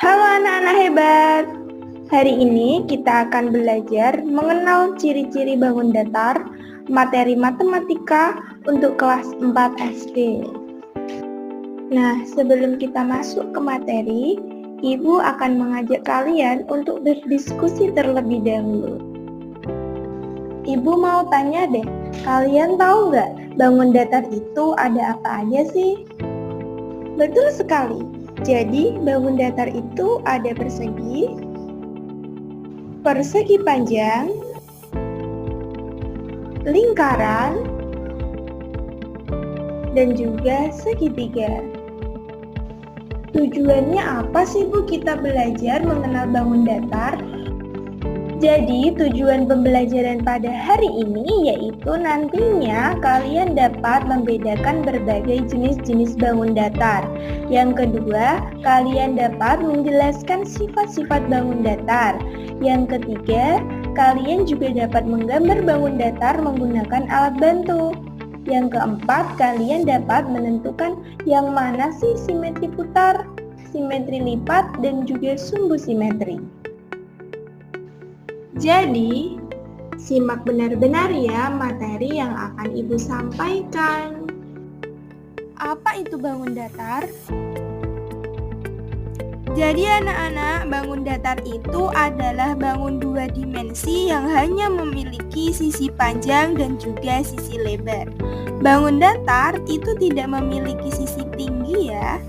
Halo anak-anak hebat. Hari ini kita akan belajar mengenal ciri-ciri bangun datar, materi matematika untuk kelas 4 SD. Nah, sebelum kita masuk ke materi, Ibu akan mengajak kalian untuk berdiskusi terlebih dahulu. Ibu mau tanya deh, kalian tahu nggak bangun datar itu ada apa aja sih? Betul sekali. Jadi, bangun datar itu ada persegi panjang, lingkaran, dan juga segitiga. Tujuannya apa sih Bu kita belajar mengenal bangun datar? Jadi tujuan pembelajaran pada hari ini yaitu nantinya kalian dapat membedakan berbagai jenis-jenis bangun datar. Yang kedua, kalian dapat menjelaskan sifat-sifat bangun datar. Yang ketiga, kalian juga dapat menggambar bangun datar menggunakan alat bantu. Yang keempat, kalian dapat menentukan yang mana sih simetri putar, simetri lipat, dan juga sumbu simetri. Jadi, simak benar-benar ya materi yang akan Ibu sampaikan. Apa itu bangun datar? Jadi anak-anak, bangun datar itu adalah bangun dua dimensi yang hanya memiliki sisi panjang dan juga sisi lebar. Bangun datar itu tidak memiliki sisi tinggi ya.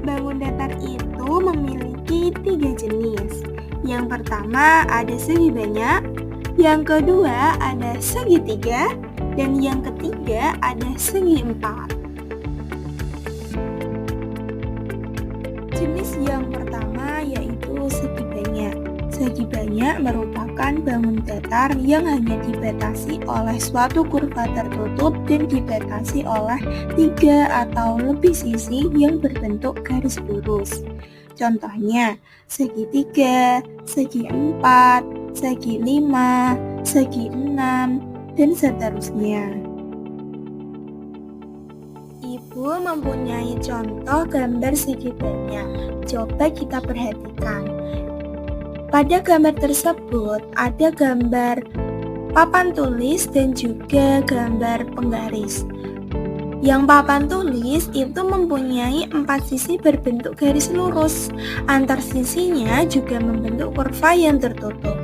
Bangun datar itu memiliki 3 jenis. Yang pertama ada segi banyak, yang kedua ada segitiga, dan yang ketiga ada segi empat. Jenis yang pertama yaitu segi banyak. Segi banyak merupakan bangun datar yang hanya dibatasi oleh suatu kurva tertutup dan dibatasi oleh 3 atau lebih sisi yang berbentuk garis lurus. Contohnya, segitiga, segi 4, segi 5, segi 6, dan seterusnya. Ibu mempunyai contoh gambar segi banyak. Coba kita perhatikan. Pada gambar tersebut ada gambar papan tulis dan juga gambar penggaris. Yang papan tulis itu mempunyai 4 sisi berbentuk garis lurus. Antar sisinya juga membentuk kurva yang tertutup.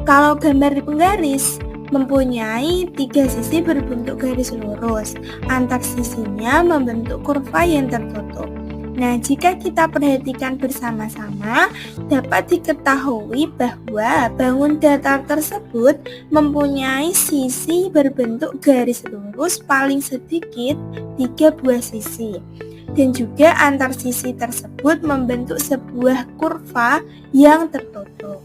Kalau gambar penggaris mempunyai 3 sisi berbentuk garis lurus. Antar sisinya membentuk kurva yang tertutup. Nah, jika kita perhatikan bersama-sama, dapat diketahui bahwa bangun datar tersebut mempunyai sisi berbentuk garis lurus paling sedikit 3 buah sisi. Dan juga antar sisi tersebut membentuk sebuah kurva yang tertutup.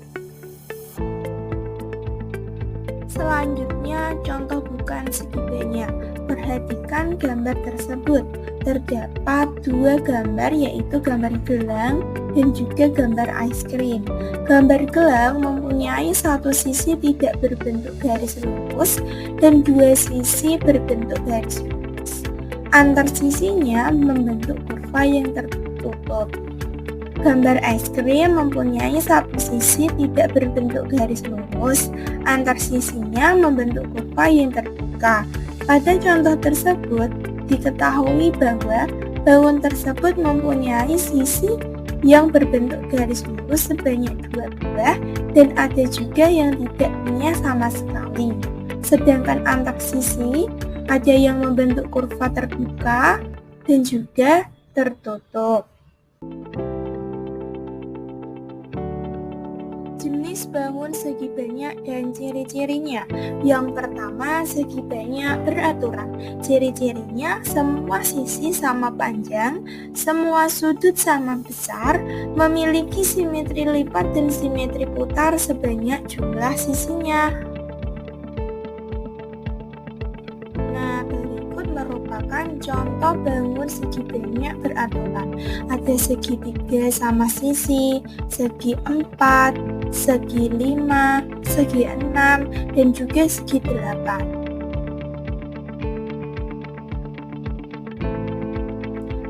Selanjutnya, contoh bukan segi banyak. Perhatikan gambar tersebut. Terdapat 2 gambar yaitu gambar gelang dan juga gambar ice cream. Gambar gelang mempunyai 1 sisi tidak berbentuk garis lurus dan 2 sisi berbentuk garis lurus. Antar sisinya membentuk kurva yang tertutup. Gambar ice cream mempunyai 1 sisi tidak berbentuk garis lurus, antar sisinya membentuk kurva yang terbuka. Pada contoh tersebut, diketahui bahwa bangun tersebut mempunyai sisi yang berbentuk garis lurus sebanyak 2 buah dan ada juga yang tidak punya sama sekali. Sedangkan antar sisi ada yang membentuk kurva terbuka dan juga tertutup. Jenis bangun segi banyak dan ciri-cirinya. Yang pertama, segi banyak beraturan. Ciri-cirinya semua sisi sama panjang, semua sudut sama besar, memiliki simetri lipat dan simetri putar sebanyak jumlah sisinya. Merupakan contoh bangun segi banyak beraturan. Ada segitiga sama sisi, segi 4, segi 5, segi 6, dan juga segi 8.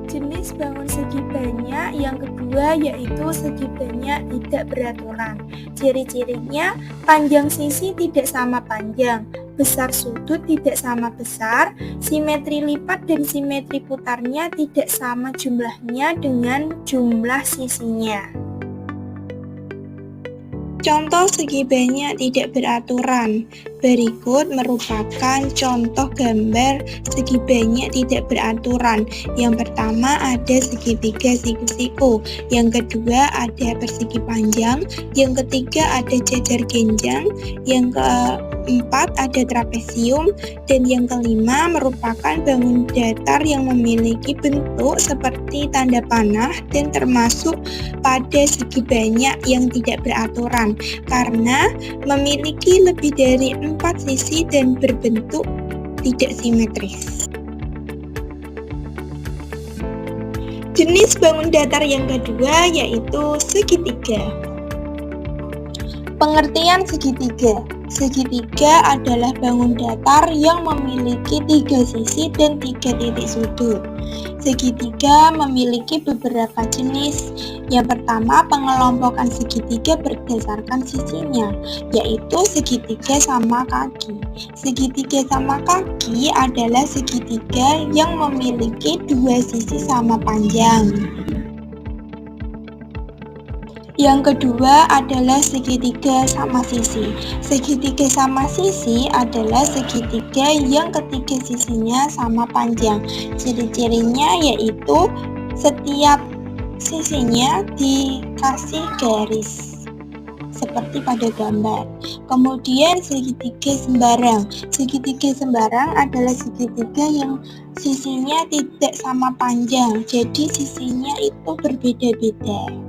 Jenis bangun segi banyak yang kedua yaitu segi banyak tidak beraturan. Ciri-cirinya panjang sisi tidak sama panjang, besar sudut tidak sama besar, simetri lipat dan simetri putarnya tidak sama jumlahnya dengan jumlah sisinya. Contoh segi banyak tidak beraturan. Berikut merupakan contoh gambar segi banyak tidak beraturan. Yang pertama ada segitiga siku-siku, yang kedua ada persegi panjang, yang ketiga ada jajar genjang, yang keempat ada trapesium, dan yang kelima merupakan bangun datar yang memiliki bentuk seperti tanda panah dan termasuk pada segi banyak yang tidak beraturan karena memiliki lebih dari 4 sisi dan berbentuk tidak simetris. Jenis bangun datar yang kedua yaitu segitiga. Pengertian segitiga. Segitiga adalah bangun datar yang memiliki 3 sisi dan 3 titik sudut. Segitiga memiliki beberapa jenis. Yang pertama, pengelompokan segitiga berdasarkan sisinya, yaitu segitiga sama kaki. Segitiga sama kaki adalah segitiga yang memiliki 2 sisi sama panjang. Yang kedua adalah segitiga sama sisi. Segitiga sama sisi adalah segitiga yang ketiga sisinya sama panjang. Ciri-cirinya yaitu setiap sisinya dikasih garis seperti pada gambar. Kemudian segitiga sembarang. Segitiga sembarang adalah segitiga yang sisinya tidak sama panjang, jadi sisinya itu berbeda-beda.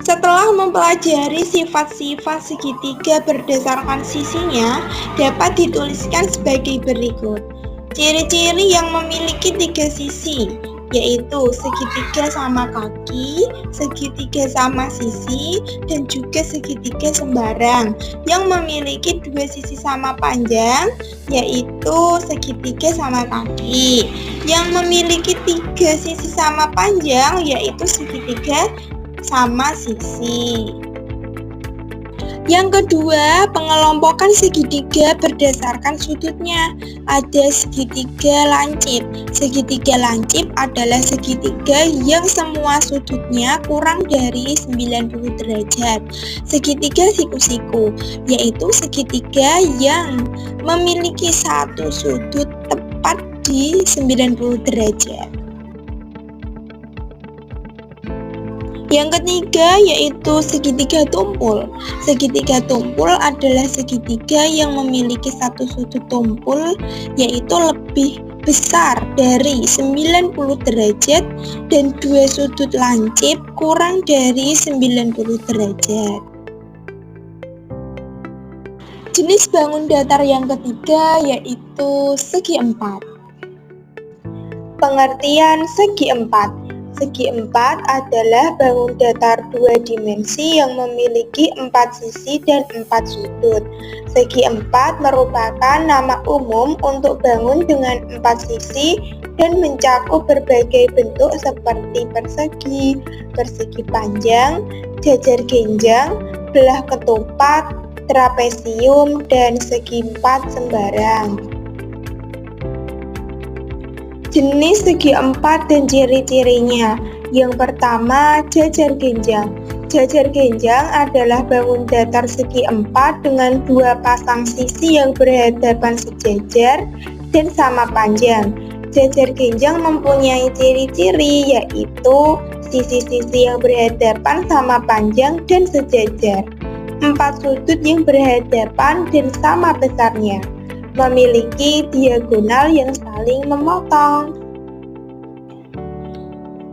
Setelah mempelajari sifat-sifat segitiga berdasarkan sisinya, dapat dituliskan sebagai berikut. Ciri-ciri yang memiliki 3 sisi, yaitu segitiga sama kaki, segitiga sama sisi, dan juga segitiga sembarang. Yang memiliki 2 sisi sama panjang, yaitu segitiga sama kaki. Yang memiliki 3 sisi sama panjang, yaitu segitiga sama sisi. Yang kedua, pengelompokan segitiga berdasarkan sudutnya. Ada segitiga lancip. Segitiga lancip adalah segitiga yang semua sudutnya kurang dari 90 derajat. Segitiga siku-siku, yaitu segitiga yang memiliki satu sudut tepat di 90 derajat. Yang ketiga yaitu segitiga tumpul. Segitiga tumpul adalah segitiga yang memiliki satu sudut tumpul yaitu lebih besar dari 90 derajat dan 2 sudut lancip kurang dari 90 derajat. Jenis bangun datar yang ketiga yaitu segi empat. Pengertian segi empat. Segi empat adalah bangun datar 2 dimensi yang memiliki 4 sisi dan 4 sudut. Segi empat merupakan nama umum untuk bangun dengan 4 sisi dan mencakup berbagai bentuk seperti persegi, persegi panjang, jajar genjang, belah ketupat, trapesium, dan segi empat sembarang. Jenis segi empat dan ciri-cirinya. Yang pertama, jajar genjang. Jajar genjang adalah bangun datar segi empat dengan 2 pasang sisi yang berhadapan sejajar dan sama panjang. Jajar genjang mempunyai ciri-ciri yaitu sisi-sisi yang berhadapan sama panjang dan sejajar, 4 sudut yang berhadapan dan sama besarnya, memiliki diagonal yang saling memotong.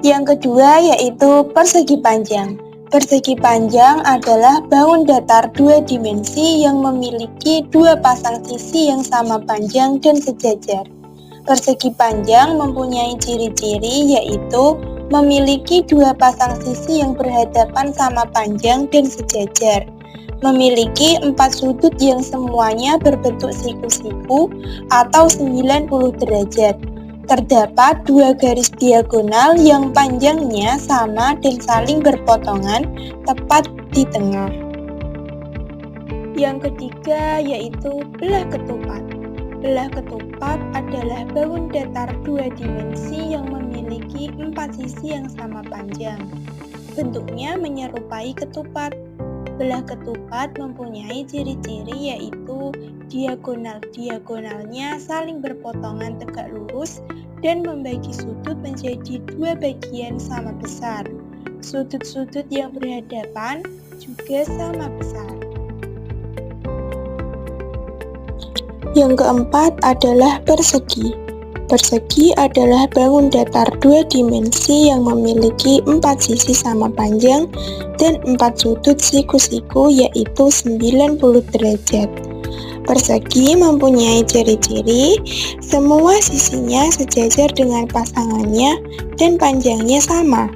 Yang kedua yaitu persegi panjang. Persegi panjang adalah bangun datar 2 dimensi yang memiliki 2 pasang sisi yang sama panjang dan sejajar. Persegi panjang mempunyai ciri-ciri yaitu memiliki 2 pasang sisi yang berhadapan sama panjang dan sejajar, memiliki 4 sudut yang semuanya berbentuk siku-siku atau 90 derajat. Terdapat dua garis diagonal yang panjangnya sama dan saling berpotongan tepat di tengah. Yang ketiga yaitu belah ketupat. Belah ketupat adalah bangun datar dua dimensi yang memiliki 4 sisi yang sama panjang. Bentuknya menyerupai ketupat. Belah ketupat mempunyai ciri-ciri yaitu diagonal-diagonalnya saling berpotongan tegak lurus dan membagi sudut menjadi dua bagian sama besar. Sudut-sudut yang berhadapan juga sama besar. Yang keempat adalah persegi. Persegi adalah bangun datar dua dimensi yang memiliki 4 sisi sama panjang dan 4 sudut siku-siku yaitu 90 derajat. Persegi mempunyai ciri-ciri semua sisinya sejajar dengan pasangannya dan panjangnya sama.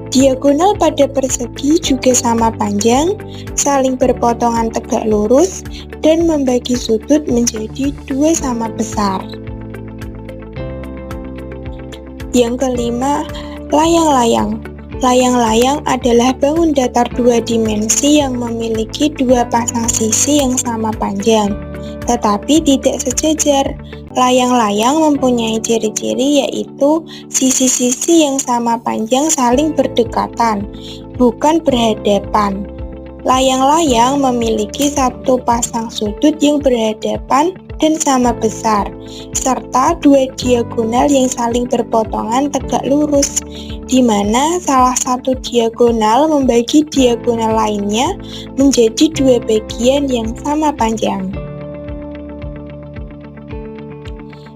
Diagonal pada persegi juga sama panjang, saling berpotongan tegak lurus, dan membagi sudut menjadi dua sama besar. Yang kelima, layang-layang. Layang-layang adalah bangun datar dua dimensi yang memiliki dua pasang sisi yang sama panjang, tetapi tidak sejajar. Layang-layang mempunyai ciri-ciri yaitu sisi-sisi yang sama panjang saling berdekatan, bukan berhadapan. Layang-layang memiliki satu pasang sudut yang berhadapan dan sama besar, serta dua diagonal yang saling berpotongan tegak lurus, di mana salah satu diagonal membagi diagonal lainnya menjadi dua bagian yang sama panjang.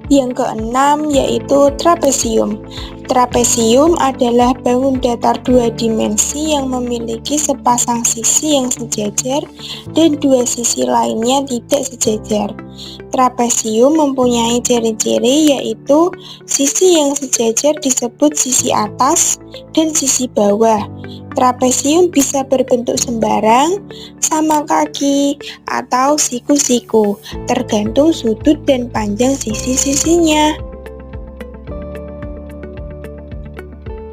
Yang keenam yaitu trapesium. Trapesium adalah bangun datar dua dimensi yang memiliki sepasang sisi yang sejajar dan dua sisi lainnya tidak sejajar. Trapesium mempunyai ciri-ciri yaitu sisi yang sejajar disebut sisi atas dan sisi bawah. Trapesium bisa berbentuk sembarang, sama kaki, atau siku-siku, tergantung sudut dan panjang sisi-sisinya.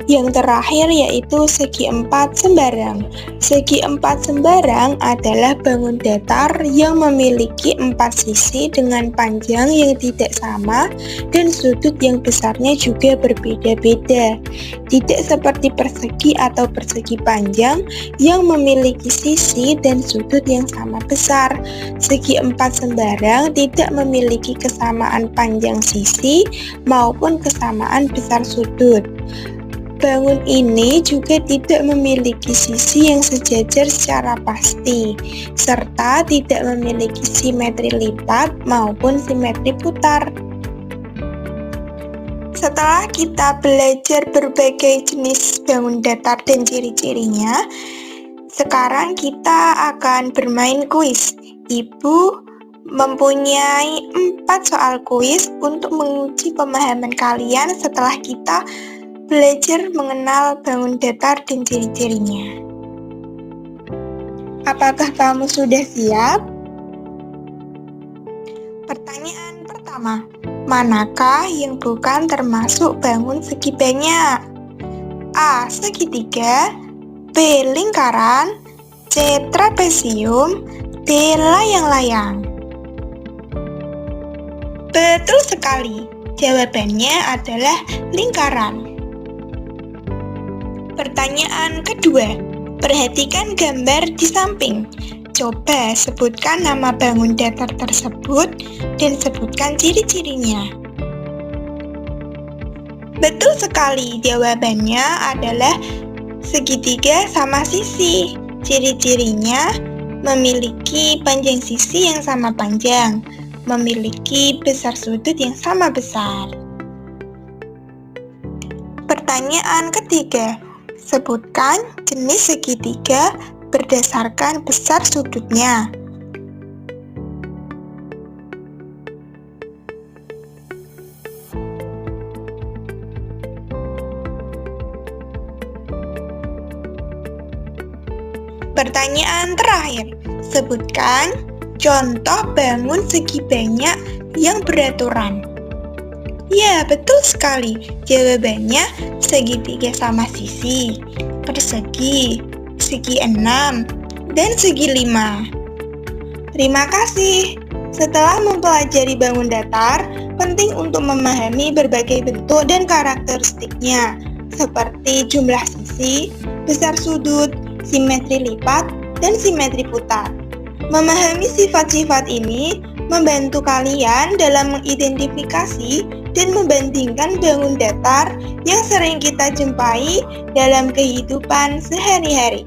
Yang terakhir yaitu segi empat sembarang. Segi empat sembarang adalah bangun datar yang memiliki 4 sisi dengan panjang yang tidak sama dan sudut yang besarnya juga berbeda-beda. Tidak seperti persegi atau persegi panjang yang memiliki sisi dan sudut yang sama besar. Segi empat sembarang tidak memiliki kesamaan panjang sisi maupun kesamaan besar sudut. Bangun ini juga tidak memiliki sisi yang sejajar secara pasti, serta tidak memiliki simetri lipat maupun simetri putar. Setelah kita belajar berbagai jenis bangun datar dan ciri-cirinya, sekarang kita akan bermain kuis. Ibu mempunyai 4 soal kuis untuk menguji pemahaman kalian setelah kita belajar mengenal bangun datar dan ciri-cirinya. Apakah kamu sudah siap? Pertanyaan pertama, manakah yang bukan termasuk bangun segi banyak? A. Segitiga, B. Lingkaran, C. Trapesium, D. Layang-layang. Betul sekali, jawabannya adalah lingkaran. Pertanyaan kedua, perhatikan gambar di samping. Coba sebutkan nama bangun datar tersebut dan sebutkan ciri-cirinya. Betul sekali, jawabannya adalah segitiga sama sisi. Ciri-cirinya memiliki panjang sisi yang sama panjang, memiliki besar sudut yang sama besar. Pertanyaan ketiga, sebutkan jenis segitiga berdasarkan besar sudutnya. Pertanyaan terakhir, sebutkan contoh bangun segi banyak yang beraturan. Ya, betul sekali. Jawabannya segitiga sama sisi, persegi, segi 6, dan segi 5. Terima kasih. Setelah mempelajari bangun datar, penting untuk memahami berbagai bentuk dan karakteristiknya, seperti jumlah sisi, besar sudut, simetri lipat, dan simetri putar. Memahami sifat-sifat ini membantu kalian dalam mengidentifikasi dan membandingkan bangun datar yang sering kita jumpai dalam kehidupan sehari-hari.